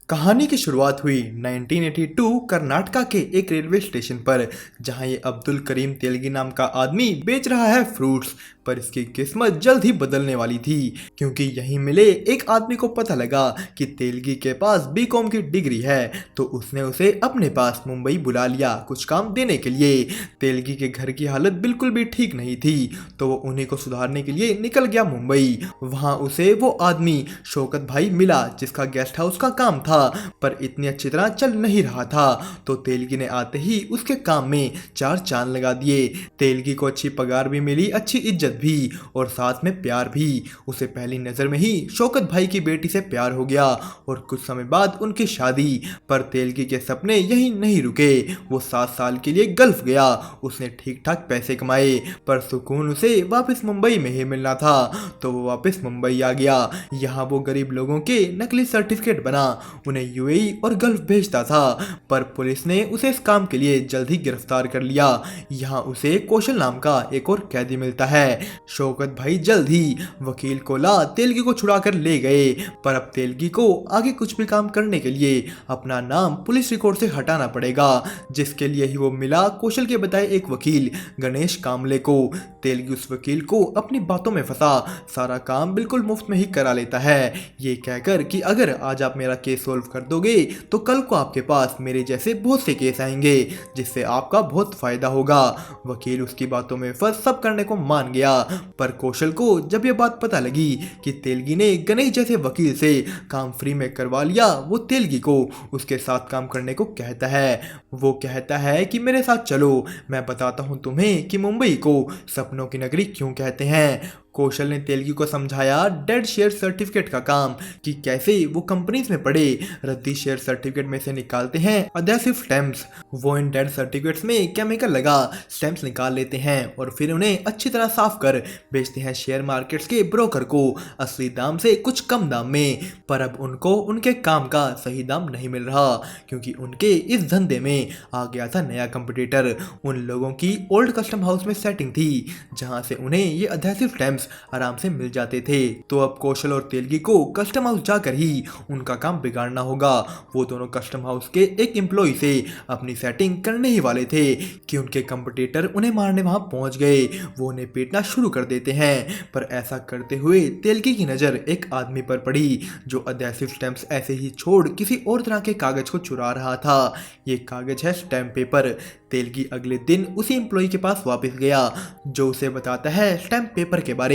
कहानी की शुरुआत हुई 1982 कर्नाटका के एक रेलवे स्टेशन पर, जहां ये अब्दुल करीम तेलगी नाम का आदमी बेच रहा है फ्रूट्स। पर इसकी किस्मत जल्द ही बदलने वाली थी, क्योंकि यहीं मिले एक आदमी को पता लगा कि तेलगी के पास बीकॉम की डिग्री है। तो उसने उसे अपने पास मुंबई बुला लिया कुछ काम देने के लिए। तेलगी के घर की हालत बिल्कुल भी ठीक नहीं थी, तो वो उन्हीं को सुधारने के लिए निकल गया मुंबई। वहां उसे वो आदमी शौकत भाई मिला, जिसका गेस्ट हाउस का काम था, पर इतनी अच्छी तरह चल नहीं रहा था। तो तेलगी ने आते ही उसके काम में चार चांद लगा दिए। तेलगी को अच्छी पगार भी मिली, अच्छी इज्जत भी, और साथ में प्यार भी। उसे पहली नजर में ही शौकत भाई की बेटी से प्यार हो गया और कुछ समय बाद उनकी शादी। पर तेलगी के सपने यही नहीं रुके। वो 7 साल के लिए गल्फ गया। उसने ठीक ठाक पैसे कमाए, पर सुकून उसे वापस मुंबई में ही मिलना था। तो वो वापस मुंबई आ गया। यहाँ वो गरीब लोगों के नकली सर्टिफिकेट बना उन्हें यूएई और गल्फ भेजता था। पर पुलिस ने उसे इस काम के लिए जल्द ही गिरफ्तार कर लिया। यहाँ उसे कौशल नाम का एक और कैदी मिलता है। शौकत भाई जल्द ही वकील को ला तेलगी को छुड़ा कर ले गए। पर अब तेलगी को आगे कुछ भी काम करने के लिए अपना नाम पुलिस रिकॉर्ड से हटाना पड़ेगा, जिसके लिए ही वो मिला कौशल के बताए एक वकील गणेश कामले को। तेलगी उस वकील को अपनी बातों में फंसा सारा काम बिल्कुल मुफ्त में ही करा लेता है, ये कहकर कि अगर आज आप मेरा केस सोल्व कर दोगे तो कल को आपके पास मेरे जैसे बहुत से केस आएंगे, जिससे आपका बहुत फायदा होगा। वकील उसकी बातों में फंस सब करने को मान गया। पर कौशल को जब यह बात पता लगी कि तेलगी ने गणेश जैसे वकील से काम फ्री में करवा लिया, वो तेलगी को उसके साथ काम करने को कहता है। वो कहता है कि मेरे साथ चलो, मैं बताता हूँ तुम्हें कि मुंबई को सपनों की नगरी क्यों कहते हैं। कौशल ने तेलगी को समझाया डेड शेयर सर्टिफिकेट का काम, कि कैसे वो कंपनीज में पड़े रद्दी शेयर सर्टिफिकेट में से निकालते हैं अधेसिव स्टैम्प्स। वो इन डेड सर्टिफिकेट्स में केमिकल लगा स्टैम्प्स निकाल लेते हैं और फिर उन्हें अच्छी तरह साफ कर बेचते हैं शेयर मार्केट्स के ब्रोकर को असली दाम से कुछ कम दाम में। पर अब उनको उनके काम का सही दाम नहीं मिल रहा, क्योंकि उनके इस धंधे में आ गया था नया कंपटीटर। उन लोगों की ओल्ड कस्टम हाउस में सेटिंग थी, जहां से उन्हें ये अधेसिव स्टैम्प्स आराम से मिल जाते थे। तो अब कौशल और तेलगी को कस्टम हाउस जाकर ही उनका काम बिगाड़ना होगा। वो दोनों कस्टम हाउस के एक एम्प्लॉय से अपनी सेटिंग करने ही वाले थे कि उनके कंपटीटर उन्हें मारने वहां पहुंच गए। वो उन्हें पीटना शुरू कर देते हैं। पर ऐसा करते हुए तेलगी की नजर एक आदमी पर पड़ी, जो अधेसिव स्टैम्प्स ऐसे ही छोड़ किसी और तरह के कागज को चुरा रहा था। ये कागज है स्टैम्प पेपर। तेलगी अगले दिन उसी एम्प्लॉय के पास वापस गया, जो उसे बताता है स्टैम्प पेपर के बारे,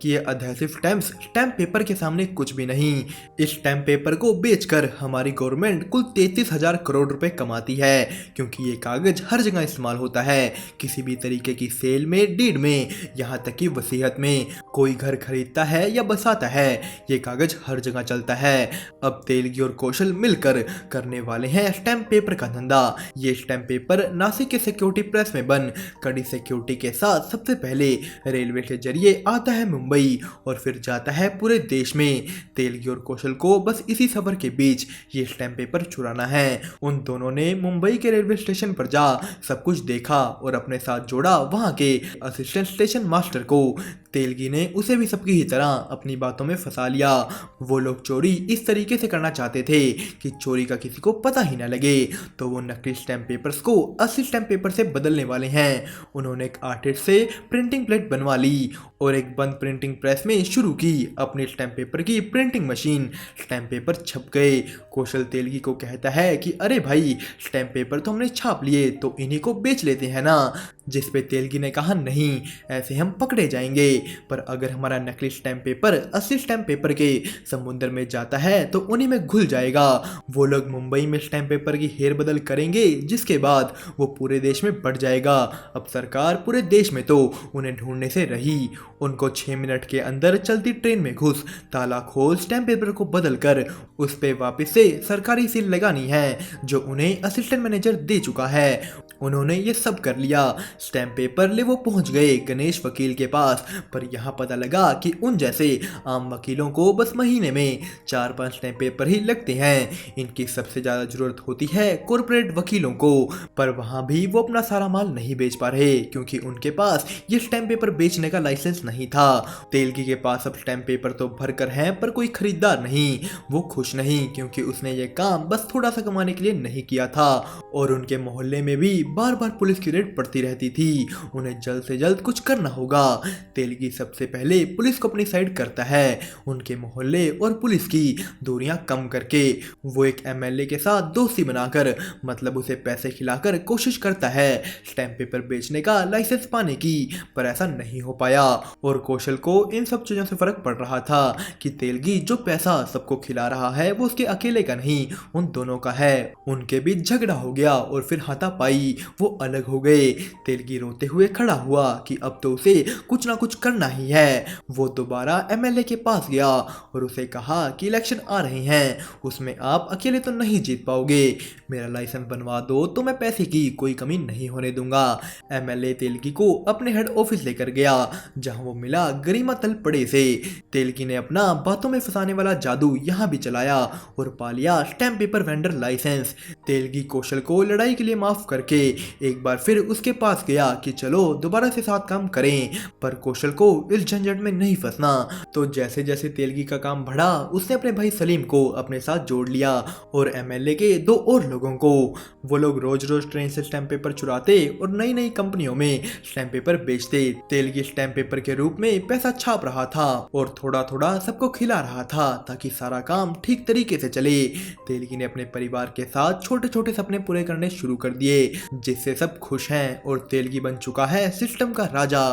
कि ये अधेसिव स्टैम्प्स स्टैम्प पेपर के सामने कुछ भी नहीं। इस स्टैम्प पेपर को बेचकर हमारी गवर्नमेंट कुल 33,000 करोड़ रुपए कमाती है, क्योंकि ये कागज हर जगह इस्तेमाल होता है, किसी भी तरीके की सेल में, डीड में, यहाँ तक कि वसीयत में। कोई घर खरीदता है या बसाता है, ये कागज हर जगह चलता है। अब तेलगी और कौशल मिलकर करने वाले हैं स्टैम्प पेपर का धंधा। ये स्टैम्प पेपर नासिक के सिक्योरिटी प्रेस में बन कड़ी सिक्योरिटी के साथ सबसे पहले रेलवे के जरिए आता है मुंबई और फिर जाता है पूरे देश में। तेलगी और कौशल को बस इसी सफर के बीच ये स्टैम्प पेपर चुराना है। उन दोनों ने मुंबई के रेलवे स्टेशन पर जा सब कुछ देखा और अपने साथ जोड़ा वहां के असिस्टेंट स्टेशन मास्टर को। तेलगी ने उसे भी सबकी ही तरह अपनी बातों में फंसा लिया। वो लोग चोरी इस तरीके से करना चाहते थे कि चोरी का किसी को पता ही ना लगे। तो वो नकली स्टैम्प पेपर्स को असली स्टैम्प पेपर से बदलने वाले हैं। उन्होंने एक आर्टिस्ट से प्रिंटिंग प्लेट बनवा ली और एक बंद प्रिंटिंग प्रेस में शुरू की अपनी स्टैम्प पेपर की प्रिंटिंग मशीन। स्टैम्प पेपर छप गए। कौशल तेलगी को कहता है कि अरे भाई, स्टैम्प पेपर तो हमने छाप लिए, तो इन्हीं को बेच लेते हैं ना। जिस पे तेलगी ने कहा नहीं, ऐसे हम पकड़े जाएंगे। पर अगर हमारा नकली स्टैम्प पेपर असली स्टैम्प पेपर के समुद्र में जाता है तो उन्हीं में घुल जाएगा। वो लोग मुंबई में स्टैम्प पेपर की हेर बदल करेंगे, जिसके बाद वो पूरे देश में बढ़ जाएगा। अब सरकार पूरे देश में तो उन्हें ढूंढने से रही। उनको 6 मिनट के अंदर चलती ट्रेन में घुस ताला खोल स्टैम्प पेपर को बदल कर उस पे वापस से सरकारी सील लगानी है, जो उन्हें असिस्टेंट मैनेजर दे चुका है। उन्होंने ये सब कर लिया। स्टैम्प पेपर ले वो पहुंच गए गणेश वकील के पास। पर यहाँ पता लगा कि उन जैसे आम वकीलों को बस महीने में 4-5 स्टैम्प पेपर ही लगते हैं। इनकी सबसे ज़्यादा ज़रूरत होती है कॉर्पोरेट वकीलों को। पर वहाँ भी वो अपना सारा माल नहीं बेच पा रहे क्योंकि उनके पास ये स्टैम्प पेपर बेचने का लाइसेंस नहीं था। तेलगी के पास अब स्टैम्प पेपर तो भर कर हैं पर कोई खरीदार नहीं। वो खुश नहीं क्योंकि उसने ये काम बस थोड़ा सा कमाने के लिए नहीं किया था। और उनके मोहल्ले में भी बार बार पुलिस की रेड पड़ती रहती थी। उन्हें जल्द से जल्द कुछ करना होगा। तेलगी सबसे पहले पुलिस को अपनी साइड करता है। उनके मोहल्ले और पुलिस की दूरियां कम करके वो एक एमएलए के साथ दोस्ती बनाकर, मतलब उसे पैसे खिलाकर कोशिश करता है स्टैम्प पेपर बेचने का लाइसेंस पाने की। पर ऐसा नहीं हो पाया। और कौशल को इन सब चीजों से फर्क पड़ रहा था कि तेलगी जो पैसा सबको खिला रहा है वो उसके अकेले का नहीं, उन दोनों का है। उनके बीच झगड़ा हो गया और फिर हाथापाई, वो अलग हो गए। तेलगी रोते हुए खड़ा हुआ कि अब तो उसे कुछ ना कुछ करना ही है। वो दोबारा एमएलए के पास गया और उसे कहा कि इलेक्शन आ रहे हैं, उसमें आप अकेले तो नहीं जीत पाओगे, मेरा लाइसेंस बनवा दो तो मैं पैसे की कोई कमी नहीं होने दूंगा। एमएलए तेलगी को अपने हेड ऑफिस लेकर गया जहां वो मिला गरिमा तलपड़े से। तेलगी ने अपना बातों में फंसाने वाला जादू यहाँ भी चलाया और पा लिया stamp paper vendor licence. Telgi Kaushal को लड़ाई के लिए माफ करके एक बार फिर उसके पास गया कि चलो दोबारा से साथ काम करें। पर कौशल को इस झंझट में नहीं फंसना। तो जैसे जैसे तेलगी का काम बढ़ा उसने अपने भाई सलीम को अपने साथ जोड़ लिया और एमएलए के 2 और लोगों को। वो लोग रोज रोज ट्रेन से स्टैम्प पेपर चुराते और नई नई कंपनियों में स्टैम्प पेपर बेचते। तेलगी स्टैम्प पेपर के रूप में पैसा छाप रहा था और थोड़ा थोड़ा सबको खिला रहा था ताकि सारा काम ठीक तरीके से चले। तेलगी ने अपने परिवार के साथ छोटे छोटे सपने पूरे करने शुरू कर दिए जिससे सब खुश हैं और तेलगी बन चुका है सिस्टम का राजा।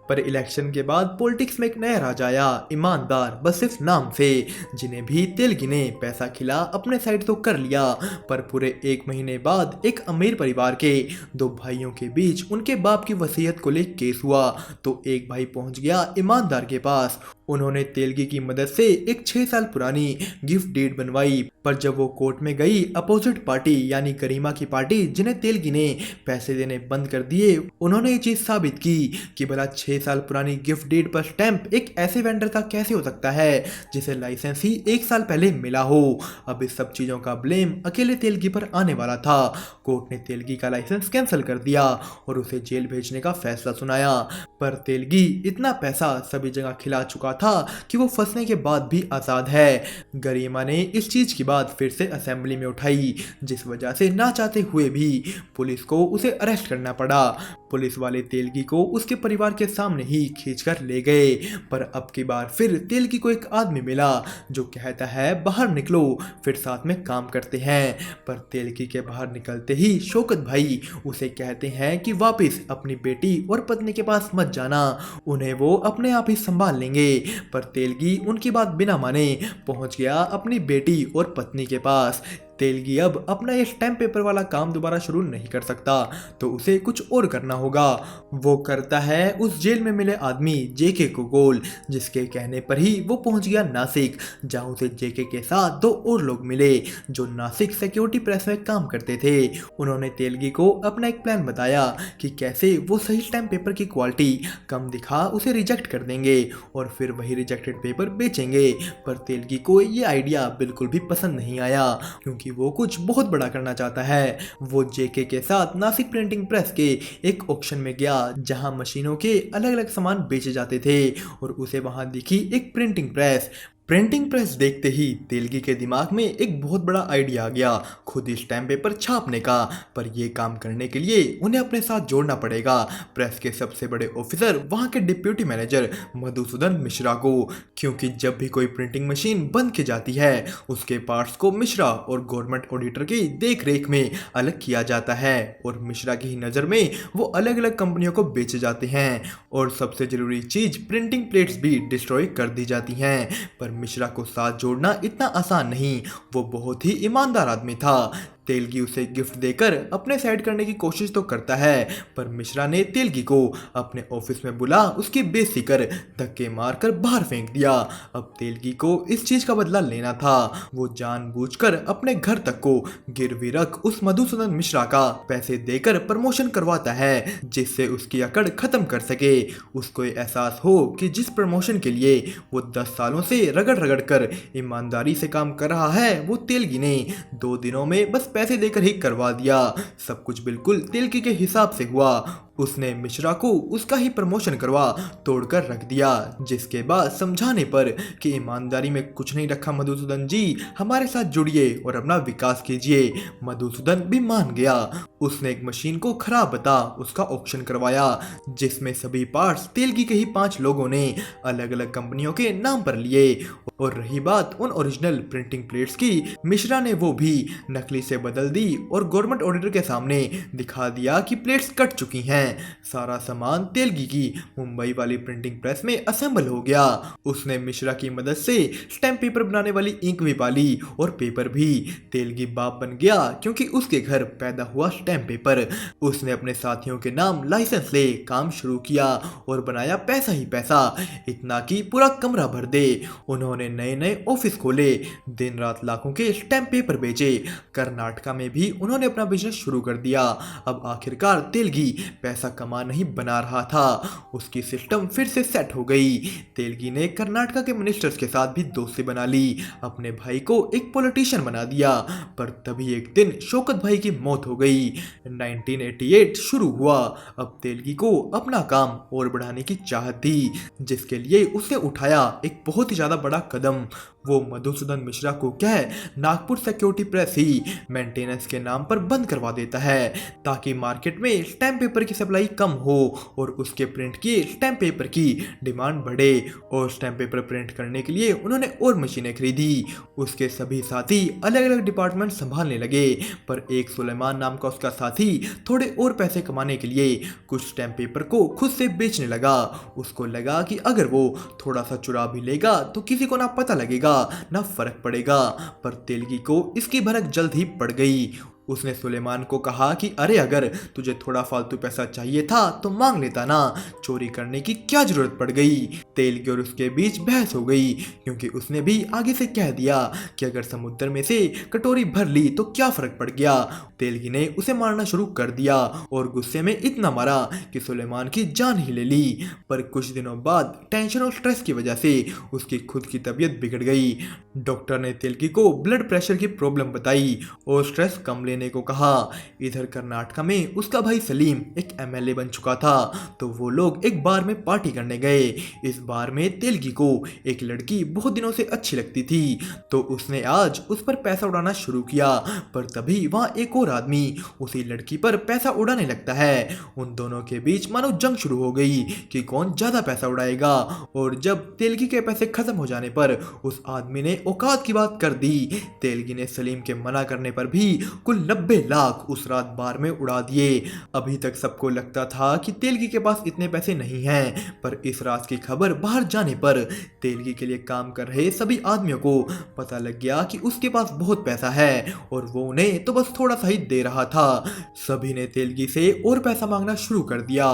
पर इलेक्शन के बाद पॉलिटिक्स में एक नया राजा आया, ईमानदार बस सिर्फ नाम से, जिन्हें भी तेलगी ने पैसा खिला अपने साइड तो कर लिया। पर पूरे 1 महीने बाद एक अमीर परिवार के 2 भाइयों के बीच उनके बाप की वसीयत को लेकर केस हुआ। तो एक भाई पहुंच गया ईमानदार के पास। उन्होंने तेलगी की मदद से एक 6 साल पुरानी गिफ्ट डीड बनवाई। पर जब वो कोर्ट में गई, अपोजिट पार्टी यानी गरिमा की पार्टी जिन्हें तेलगी ने पैसे देने बंद कर दिए, उन्होंने ये चीज साबित की कि भला 6 साल पुरानी गिफ्ट डीड पर स्टैंप एक ऐसे वेंडर का कैसे हो सकता है जिसे लाइसेंस ही 1 साल पहले मिला हो। अब इस सब चीजों का ब्लेम अकेले तेलगी पर आने वाला था। कोर्ट ने तेलगी का लाइसेंस कैंसिल कर दिया और उसे जेल भेजने का फैसला सुनाया। पर तेलगी इतना पैसा सभी जगह खिला चुका था कि वो फंसने के बाद भी आजाद है। गरिमा ने इस चीज की बात फिर से असेंबली में उठाई जिस वजह से ना चाहते हुए भी पुलिस को उसे अरेस्ट करना पड़ा। पुलिस वाले तेलगी को उसके परिवार के सामने ही खींचकर ले गए। पर अब की बार फिर तेलगी को एक आदमी मिला जो कहता है बाहर निकलो, फिर साथ में काम करते हैं। पर तेलगी के बाहर निकलते ही शौकत भाई उसे कहते हैं कि वापस अपनी बेटी और पत्नी के पास मत जाना, उन्हें वो अपने आप ही संभाल लेंगे। पर तेलगी उनकी बात बिना माने पहुंच गया अपनी बेटी और पत्नी के पास। तेलगी अब अपना ये स्टैम्प पेपर वाला काम दोबारा शुरू नहीं कर सकता तो उसे कुछ और करना होगा। वो करता है उस जेल में मिले आदमी जेके को कॉल, जिसके कहने पर ही वो पहुंच गया नासिक, जहां उसे जेके के साथ 2 और लोग मिले जो नासिक सिक्योरिटी प्रेस में काम करते थे। उन्होंने तेलगी को अपना एक प्लान बताया कि कैसे वो सही स्टैम्प पेपर की क्वालिटी कम दिखा उसे रिजेक्ट कर देंगे और फिर वही रिजेक्टेड पेपर बेचेंगे। पर तेलगी को ये आइडिया बिल्कुल भी पसंद नहीं आया क्योंकि वो कुछ बहुत बड़ा करना चाहता है। वो जेके के साथ नासिक प्रिंटिंग प्रेस के एक ऑक्शन में गया जहां मशीनों के अलग अलग सामान बेचे जाते थे और उसे वहां दिखी एक प्रिंटिंग प्रेस। प्रिंटिंग प्रेस देखते ही तेलगी के दिमाग में एक बहुत बड़ा आइडिया आ गया, खुद स्टैम्प पेपर छापने का। पर यह काम करने के लिए उन्हें अपने साथ जोड़ना पड़ेगा प्रेस के सबसे बड़े ऑफिसर, वहां के डिप्यूटी मैनेजर मधुसूदन मिश्रा को, क्योंकि जब भी कोई प्रिंटिंग मशीन बंद की जाती है उसके पार्ट्स को मिश्रा और गवर्नमेंट ऑडिटर की देख रेख में अलग किया जाता है और मिश्रा की ही नज़र में वो अलग अलग कंपनियों को बेचे जाते हैं और सबसे जरूरी चीज प्रिंटिंग प्लेट्स भी डिस्ट्रॉय कर दी जाती हैं। पर मिश्रा को साथ जोड़ना इतना आसान नहीं, वो बहुत ही ईमानदार आदमी था। तेलगी उसे गिफ्ट देकर अपने साइड करने की कोशिश तो करता है, पर मिश्रा ने तेलगी को अपने ऑफिस में बुला उसकी बेइज्जती कर धक्के मारकर बाहर फेंक दिया। अब तेलगी को इस चीज का बदला लेना था। वो जानबूझकर अपने घर तक को गिरवी रख उस मधुसूदन मिश्रा का पैसे देकर प्रमोशन करवाता है, जिससे उसकी अकड़ खत्म कर सके। उसको ये एहसास हो कि जिस प्रमोशन के लिए वो 10 सालों से रगड़ रगड़ कर ईमानदारी से काम कर रहा है, वो तेलगी ने 2 दिनों में बस पैसे देकर ही करवा दिया। सब कुछ बिल्कुल तेलगी के हिसाब से हुआ। उसने मिश्रा को उसका ही प्रमोशन करवा तोड़कर रख दिया, जिसके बाद समझाने पर कि ईमानदारी में कुछ नहीं रखा मधुसूदन जी, हमारे साथ जुड़िए और अपना विकास कीजिए। मधुसूदन भी मान गया। उसने एक मशीन को खराब बता उसका ऑक्शन करवाया, जिसमें सभी पार्ट्स तेलगी के ही 5 लोगों ने अलग अलग कंपनियों के नाम पर लिए। और रही बात उन ओरिजिनल प्रिंटिंग प्लेट्स की, मिश्रा ने वो भी नकली से बदल दी और गवर्नमेंट ऑडिटर के सामने दिखा दिया कि प्लेट्स कट चुकी हैं। सारा सामान तेलगी की मुंबई वाली प्रिंटिंग प्रेस में असेंबल हो गया। उसने मिश्रा की मदद से स्टैम्प पेपर बनाने वाली इंक भी पाली और पेपर भी। तेलगी बाप बन गया क्योंकि उसके घर पैदा हुआ स्टैम्प पेपर। उसने अपने साथियों के नाम लाइसेंस ले काम शुरू किया और बनाया पैसा ही पैसा, इतना कि पूरा कमरा भर दे। उन्होंने नए नए ऑफिस खोले, दिन रात लाखों के स्टैम्प पेपर बेचे। कर्नाटका में भी उन्होंने अपना बिजनेस शुरू कर दिया। अब आखिरकार तेलगी पैसा कमा नहीं बना रहा था, उसकी सिस्टम फिर से सेट हो गई। तेलगी ने कर्नाटका के मिनिस्टर्स के साथ भी दोस्ती बना ली, अपने भाई को एक पॉलिटिशियन बना दिया। पर तभी एक दिन शौकत भाई की मौत हो गई। 1988 शुरू हुआ। अब तेलगी को अपना काम और बढ़ाने की चाहत थी, जिसके लिए उसने उठाया एक बहुत ही ज्यादा बड़ा कदम। वो मधुसूदन मिश्रा को क्या है, नागपुर सिक्योरिटी प्रेस ही मेंटेनेंस के नाम पर बंद करवा देता है, ताकि मार्केट में स्टैम्प पेपर की सप्लाई कम हो और उसके प्रिंट किए स्टैम्प पेपर की डिमांड बढ़े। और स्टैम्प पेपर प्रिंट करने के लिए उन्होंने और मशीनें खरीदी। उसके सभी साथी अलग अलग डिपार्टमेंट संभालने लगे, पर एक सुलेमान नाम का उसका साथी थोड़े और पैसे कमाने के लिए कुछ स्टैम्प पेपर को खुद से बेचने लगा। उसको लगा कि अगर वो थोड़ा सा चुरा भी लेगा तो किसी को ना पता लगेगा ना फर्क पड़ेगा। पर तेलगी को इसकी भनक जल्द ही पड़ गई। उसने सुलेमान को कहा कि अरे अगर तुझे थोड़ा फालतू पैसा चाहिए था तो मांग लेता ना, चोरी करने की क्या जरूरत पड़ गई। तेलगी और उसके बीच बहस हो गई, क्योंकि उसने भी आगे से कह दिया कि अगर समुद्र में से कटोरी भर ली तो क्या फर्क पड़ गया। तेलगी ने उसे मारना शुरू कर दिया और गुस्से में इतना मारा कि सुलेमान की जान ही ले ली। पर कुछ दिनों बाद टेंशन और स्ट्रेस की वजह से उसकी खुद की तबीयत बिगड़ गई। डॉक्टर ने तेलगी को ब्लड प्रेशर की प्रॉब्लम बताई और स्ट्रेस कम लेने को कहा। इधर कर्नाटका में उसका भाई सलीम एक एमएलए बन चुका था, तो वो लोग एक बार में पार्टी करने गए। इस बार में तेलगी को एक लड़की बहुत दिनों से अच्छी लगती थी, तो उसने आज उस पर पैसा उड़ाना शुरू किया। पर तभी वहाँ एक और आदमी उसी लड़की पर पैसा उड़ाने लगता है। उन दोनों के बीच मानो जंग शुरू हो गई कि कौन ज्यादा पैसा उड़ाएगा। और जब तेलगी के पैसे खत्म हो जाने पर उस आदमी ने औकात की बात कर दी। तेलगी ने सलीम के मना करने पर भी कुल 90 लाख उस रात बार में उड़ा दिए। अभी तक सबको लगता था कि तेलगी के पास इतने पैसे नहीं हैं, पर इस राज की खबर बाहर जाने पर तेलगी के लिए काम कर रहे सभी आदमियों को पता लग गया कि उसके पास बहुत पैसा है और वो उन्हें तो बस थोड़ा सा ही दे रहा था। सभी ने तेलगी से और पैसा मांगना शुरू कर दिया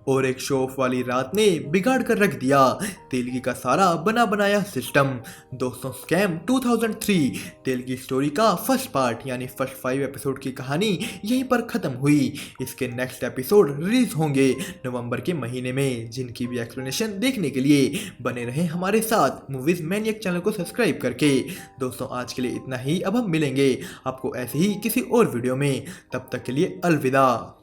और एक शो ऑफ वाली रात ने बिगाड़ कर रख दिया तेलगी का सारा बना बनाया सिस्टम। दोस्तों, स्कैम 2003 तेलगी स्टोरी का फर्स्ट पार्ट यानी फर्स्ट 5 एपिसोड की कहानी यहीं पर खत्म हुई। इसके नेक्स्ट एपिसोड रिलीज होंगे नवंबर के महीने में, जिनकी भी एक्सप्लेनेशन देखने के लिए बने रहें हमारे साथ मूवीज मैनिएक चैनल को सब्सक्राइब करके। दोस्तों, आज के लिए इतना ही। अब हम मिलेंगे आपको ऐसे ही किसी और वीडियो में, तब तक के लिए अलविदा।